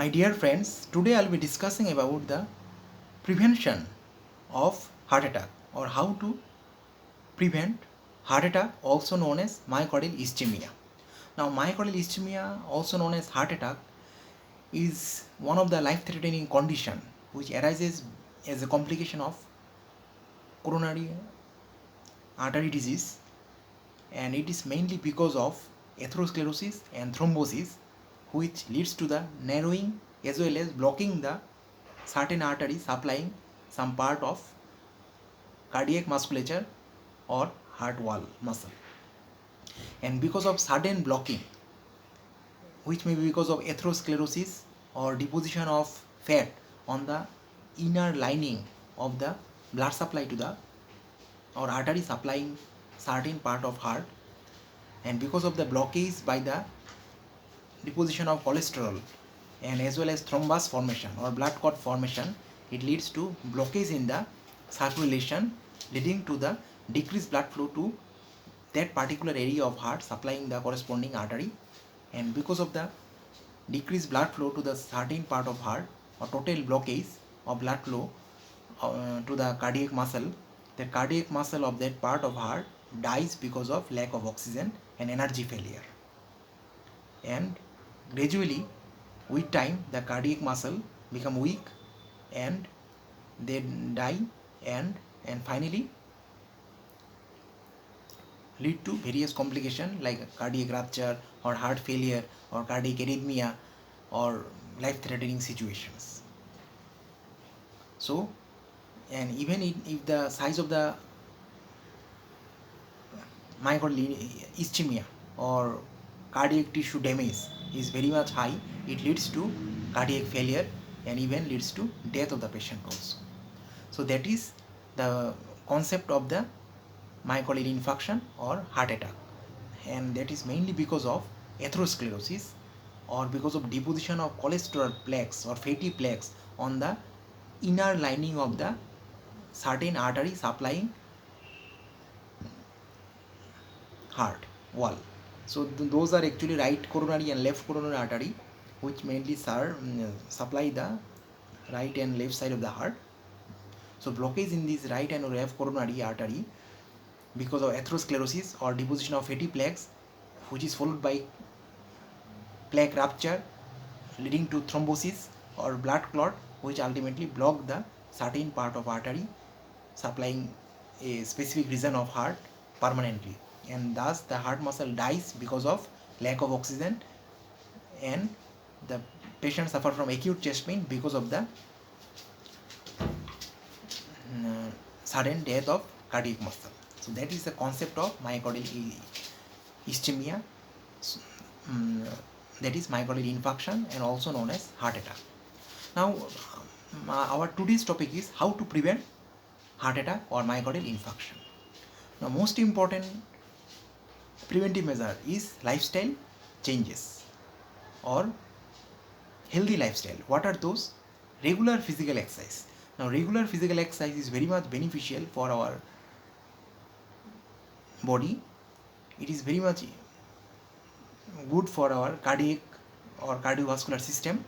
My dear friends, today I'll be discussing about the prevention of heart attack or how to prevent heart attack, also known as myocardial ischemia. Now, myocardial ischemia, also known as heart attack, is one of the life-threatening condition which arises as a complication of coronary artery disease, and it is mainly because of atherosclerosis and thrombosis, which leads to the narrowing as well as blocking the certain artery supplying some part of cardiac musculature or heart wall muscle. And because of sudden blocking, which may be because of atherosclerosis or deposition of fat on the inner lining of the blood supply to the or artery supplying certain part of heart, and because of the blockage by the deposition of cholesterol and as well as thrombus formation or blood clot formation, it leads to blockage in the circulation, leading to the decreased blood flow to that particular area of heart supplying the corresponding artery. And because of the decreased blood flow to the certain part of heart or total blockage of blood flow to the cardiac muscle, the cardiac muscle of that part of heart dies because of lack of oxygen and energy failure. And gradually with time the cardiac muscle become weak and they die, and finally lead to various complications like cardiac rupture or heart failure or cardiac arrhythmia or life threatening situations. So, and even if the size of the myocardial ischemia or cardiac tissue damage is very much high, it leads to cardiac failure and even leads to death of the patient also. So that is the concept of the myocardial infarction or heart attack, and that is mainly because of atherosclerosis or because of deposition of cholesterol plaques or fatty plaques on the inner lining of the certain artery supplying heart wall. So those are actually right coronary and left coronary artery, which mainly supply the right and left side of the heart. So blockage in this right and left coronary artery because of atherosclerosis or deposition of fatty plaques, which is followed by plaque rupture leading to thrombosis or blood clot, which ultimately block the certain part of artery supplying a specific region of heart permanently, and thus the heart muscle dies because of lack of oxygen, and the patient suffer from acute chest pain because of the sudden death of cardiac muscle. So that is the concept of myocardial ischemia, that is myocardial infarction and also known as heart attack. Now our today's topic is how to prevent heart attack or myocardial infarction. Now most important preventive measure is lifestyle changes or healthy lifestyle. What are those? Regular physical exercise. Now regular physical exercise is very much beneficial for our body. It is very much good for our cardiac or cardiovascular system.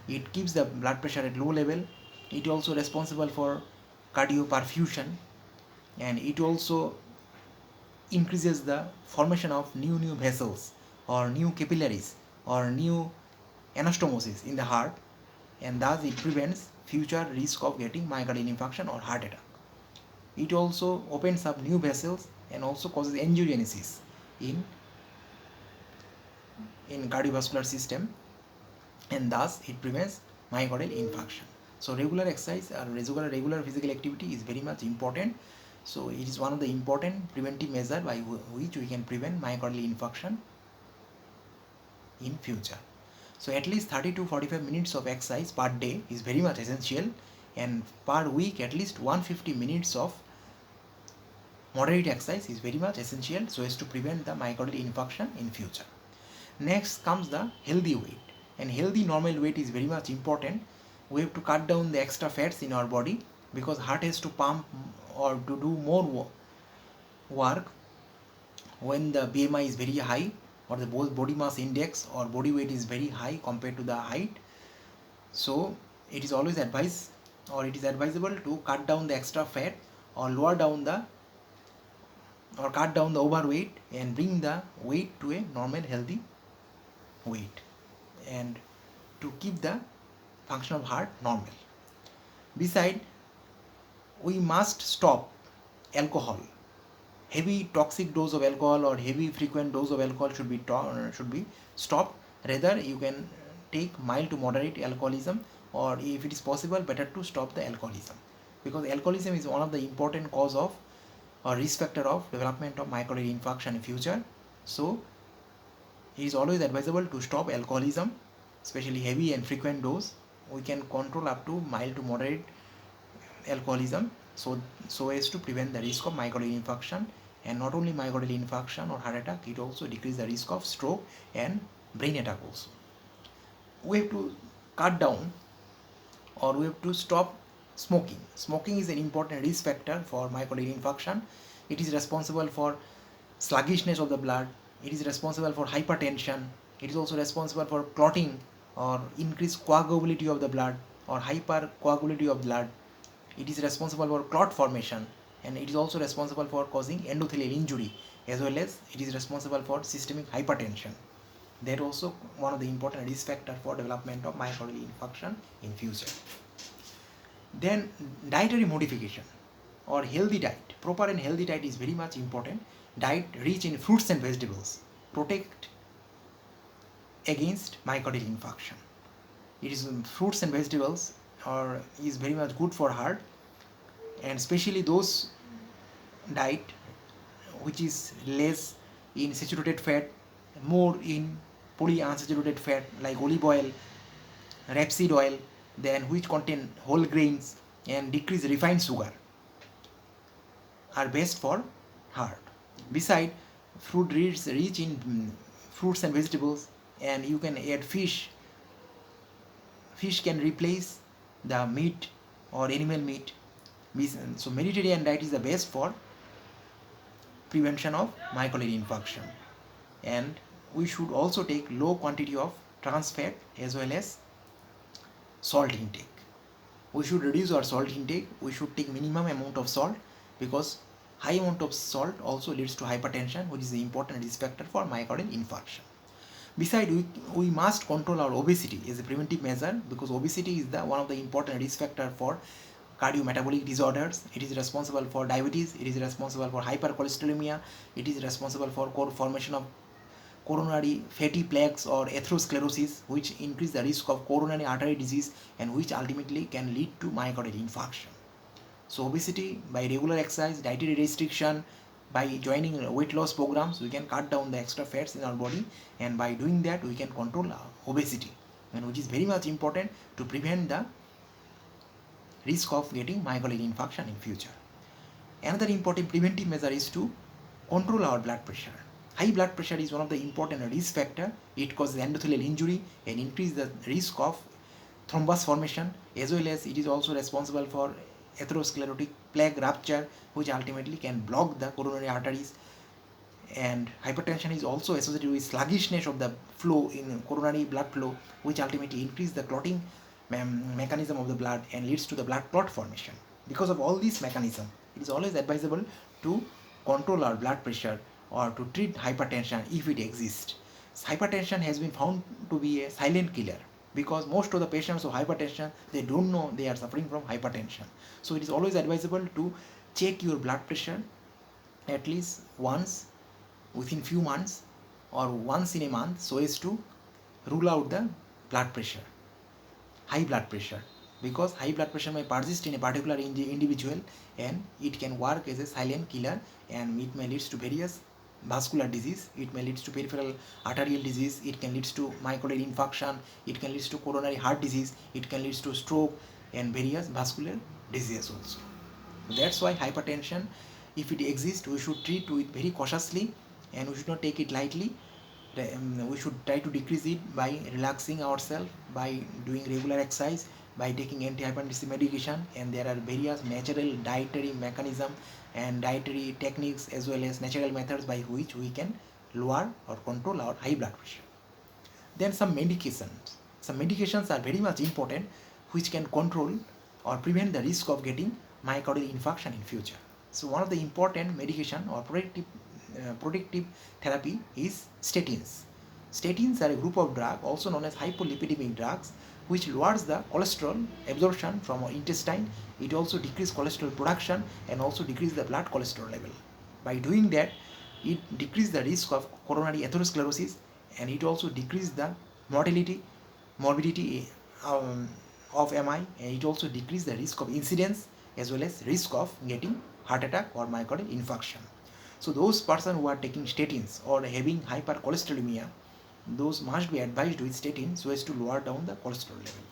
It keeps the blood pressure at low level. It also responsible for cardioperfusion, and it also increases the formation of new vessels or new capillaries or new anastomosis in the heart, and thus it prevents future risk of getting myocardial infarction or heart attack. It also opens up new vessels and also causes angiogenesis in cardiovascular system, and thus it prevents myocardial infarction. So regular exercise or regular physical activity is very much important. So it is one of the important preventive measures by which we can prevent myocardial infarction in future. So at least 30 to 45 minutes of exercise per day is very much essential, and per week at least 150 minutes of moderate exercise is very much essential so as to prevent the myocardial infarction in future. Next comes the healthy weight, and healthy normal weight is very much important. We have to cut down the extra fats in our body because heart has to pump or to do more work when the BMI is very high or the body mass index or body weight is very high compared to the height. So it is always advised, or it is advisable to cut down the extra fat, or lower down the, or cut down the overweight and bring the weight to a normal healthy weight, and to keep the function of heart normal. Beside, we must stop alcohol. Heavy toxic dose of alcohol or heavy frequent dose of alcohol should be stopped. Rather, you can take mild to moderate alcoholism, or if it is possible, better to stop the alcoholism, because alcoholism is one of the important cause of or risk factor of development of myocardial infarction in future. So it is always advisable to stop alcoholism, especially heavy and frequent dose. We can control up to mild to moderate alcoholism, so as to prevent the risk of myocardial infarction. And not only myocardial infarction or heart attack, it also decreases the risk of stroke and brain attack also. We have to cut down, or we have to stop smoking. Smoking is an important risk factor for myocardial infarction. It is responsible for sluggishness of the blood, it is responsible for hypertension, it is also responsible for clotting or increased coagulability of the blood or hypercoagulability of blood. It is responsible for clot formation, and it is also responsible for causing endothelial injury, as well as it is responsible for systemic hypertension. They are also one of the important risk factors for development of myocardial infarction in future. Then dietary modification or healthy diet. Proper and healthy diet is very much important. Diet rich in fruits and vegetables protect against myocardial infarction. It is fruits and vegetables is very much good for heart, and especially those diet which is less in saturated fat, more in polyunsaturated fat like olive oil, rapeseed oil, then which contain whole grains and decrease refined sugar, are best for heart. Beside, fruit is rich in fruits and vegetables, and you can add fish. Fish can replace the meat or animal meat. So Mediterranean diet is the best for prevention of myocardial infarction. And we should also take low quantity of trans fat as well as salt intake. We should reduce our salt intake. We should take minimum amount of salt, because high amount of salt also leads to hypertension, which is an important risk factor for myocardial infarction. Besides, we must control our obesity as a preventive measure, because obesity is one of the important risk factor for cardiometabolic disorders. It is responsible for diabetes, it is responsible for hypercholesterolemia, it is responsible for formation of coronary fatty plaques or atherosclerosis, which increase the risk of coronary artery disease and which ultimately can lead to myocardial infarction. So obesity, by regular exercise, dietary restriction, by joining weight loss programs, we can cut down the extra fats in our body, and by doing that we can control obesity, and which is very much important to prevent the risk of getting myocardial infarction in future. Another important preventive measure is to control our blood pressure. High blood pressure is one of the important risk factor. It causes endothelial injury and increase the risk of thrombus formation, as well as it is also responsible for atherosclerotic plaque rupture, which ultimately can block the coronary arteries. And hypertension is also associated with sluggishness of the flow in coronary blood flow, which ultimately increase the clotting mechanism of the blood and leads to the blood clot formation. Because of all these mechanisms, it is always advisable to control our blood pressure or to treat hypertension if it exists. Hypertension has been found to be a silent killer, because most of the patients of hypertension, they don't know they are suffering from hypertension. So it is always advisable to check your blood pressure at least once within few months or once in a month, so as to rule out the blood pressure, high blood pressure, because high blood pressure may persist in a particular individual and it can work as a silent killer, and it may lead to various vascular disease, it may lead to peripheral arterial disease, it can lead to myocardial infarction, it can lead to coronary heart disease, it can lead to stroke and various vascular diseases also. That's why hypertension, if it exists, we should treat it very cautiously and we should not take it lightly. We should try to decrease it by relaxing ourselves, by doing regular exercise, by taking antihypertensive medication, and there are various natural dietary mechanisms and dietary techniques as well as natural methods by which we can lower or control our high blood pressure. Then some medications some medications are very much important which can control or prevent the risk of getting myocardial infarction in future. So one of the important medication or protective therapy is statins. Statins are a group of drugs also known as hypolipidemic drugs which lowers the cholesterol absorption from our intestine. It also decreases cholesterol production and also decreases the blood cholesterol level. By doing that, it decreases the risk of coronary atherosclerosis and it also decreases the morbidity of MI, and it also decreases the risk of incidence as well as risk of getting heart attack or myocardial infarction. So those persons who are taking statins or having hypercholesterolemia, those must be advised with statin so as to lower down the cholesterol level.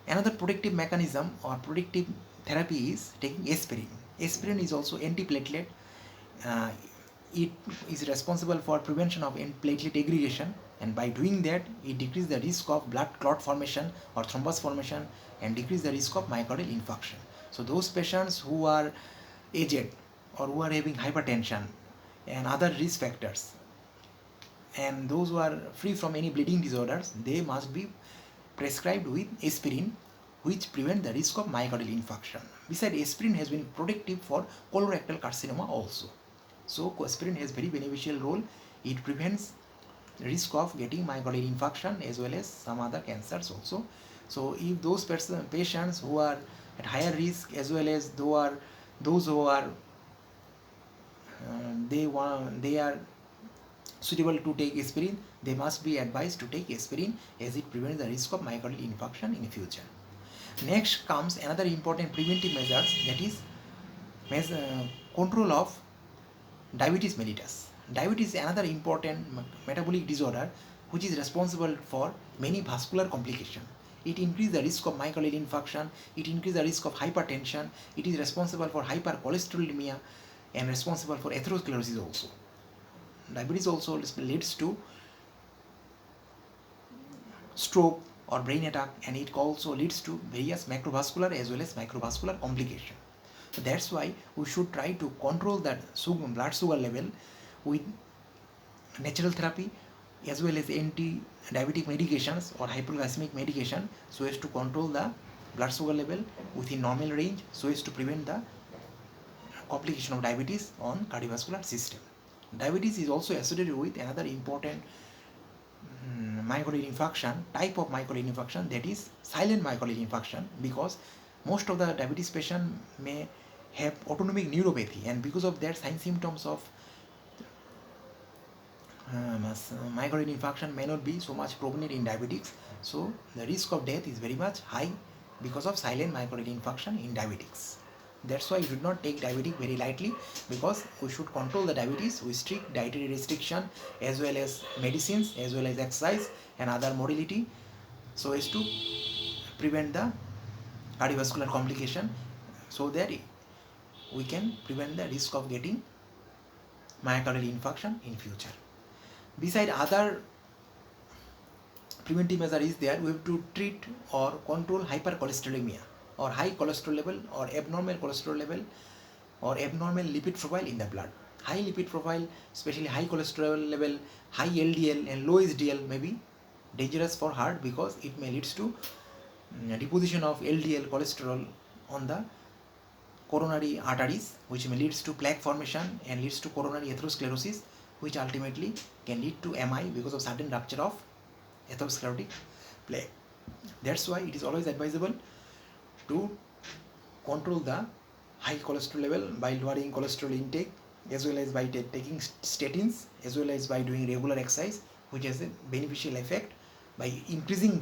Another protective mechanism or protective therapy is taking aspirin. Aspirin is also antiplatelet. It is responsible for prevention of platelet aggregation, and by doing that it decreases the risk of blood clot formation or thrombus formation and decrease the risk of myocardial infarction. So those patients who are aged or who are having hypertension and other risk factors and those who are free from any bleeding disorders, they must be prescribed with aspirin which prevent the risk of myocardial infarction. Besides, aspirin has been protective for colorectal carcinoma also. So aspirin has very beneficial role. It prevents the risk of getting myocardial infarction as well as some other cancers also. So if those patients who are at higher risk as well as those who are they are suitable to take aspirin, they must be advised to take aspirin as it prevents the risk of myocardial infarction in future. Next comes another important preventive measures, that is control of diabetes mellitus. Diabetes is another important metabolic disorder which is responsible for many vascular complications. It increases the risk of myocardial infarction, it increases the risk of hypertension, it is responsible for hypercholesterolemia and responsible for atherosclerosis also. Diabetes also leads to stroke or brain attack, and it also leads to various macrovascular as well as microvascular complications. So that's why we should try to control that blood sugar level with natural therapy as well as anti-diabetic medications or hypoglycemic medication so as to control the blood sugar level within normal range so as to prevent the complication of diabetes on cardiovascular system. Diabetes is also associated with another important myocardial infarction, type of myocardial infarction, that is silent myocardial infarction, because most of the diabetes patient may have autonomic neuropathy, and because of that sign symptoms of myocardial infarction may not be so much prominent in diabetics. So the risk of death is very much high because of silent myocardial infarction in diabetics. That's why you should not take diabetic very lightly, because we should control the diabetes with strict dietary restriction as well as medicines as well as exercise and other modality so as to prevent the cardiovascular complication, so that we can prevent the risk of getting myocardial infarction in future. Beside other preventive measure is there, we have to treat or control hypercholesterolemia or high cholesterol level or abnormal cholesterol level or abnormal lipid profile in the blood. High lipid profile, especially high cholesterol level, high LDL and low HDL may be dangerous for heart because it may lead to deposition of LDL cholesterol on the coronary arteries, which may lead to plaque formation and leads to coronary atherosclerosis, which ultimately can lead to MI because of sudden rupture of atherosclerotic plaque. That's why it is always advisable to control the high cholesterol level by lowering cholesterol intake as well as by taking statins as well as by doing regular exercise, which has a beneficial effect by increasing the